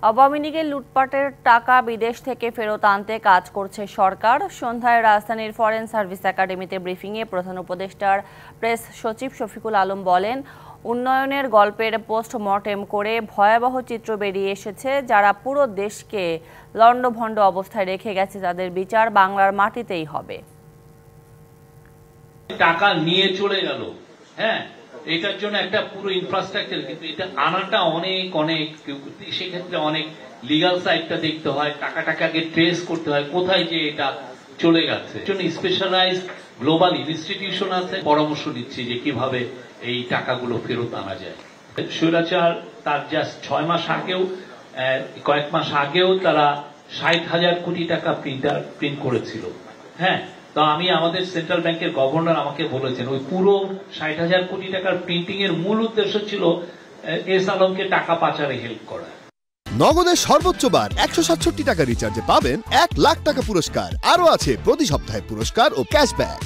আওয়ামী লীগের লুটপাটের টাকা বিদেশ থেকে ফেরত আনতে কাজ করছে সরকার। সন্ধ্যায় রাজধানীর ফরেন সার্ভিস একাডেমিতে ব্রিফিংয়ে প্রধান উপদেষ্টার প্রেস সচিব শফিকুল আলম বলেন, উন্নয়নের গল্পের পোস্টমর্টেম করে ভয়াবহ চিত্র বেরিয়ে এসেছে। যারা পুরো দেশকে লণ্ডভণ্ড অবস্থায় রেখে গেছে তাদের বিচার বাংলার মাটিতেই হবে। টাকা নিয়ে চলে গেল, হ্যাঁ, এটার জন্য একটা পুরো ইনফ্রাস্ট্রাকচার, কিন্তু এটা আনাটা অনেক সেক্ষেত্রে অনেক লিগাল সাইডটা দেখতে হয়, টাকাটাকে আগে ট্রেস করতে হয় কোথায় যে এটা চলে গেছে। জন্য স্পেশালাইজ গ্লোবাল ইনস্টিটিউশন আছে, পরামর্শ দিচ্ছে যে কিভাবে এই টাকাগুলো ফেরত আনা যায়। স্বৈরাচার তার জাস্ট 6 মাস আগেও, কয়েক মাস আগেও তারা 60,000 কোটি টাকা প্রিন্ট করেছিল। হ্যাঁ, তো আমি আমাদের সেন্ট্রাল ব্যাংকের গভর্নর আমাকে বলেছেন ওই পুরো 60,000 কোটি টাকার প্রিন্টিং এর মূল উদ্দেশ্য ছিল এস আলমকে টাকা পাচারে হেল্প করা। নগদের সর্বোচ্চ বার 167 টাকা রিচার্জে পাবেন 1 লাখ টাকা পুরস্কার। আরো আছে প্রতি সপ্তাহে পুরস্কার ও ক্যাশব্যাক।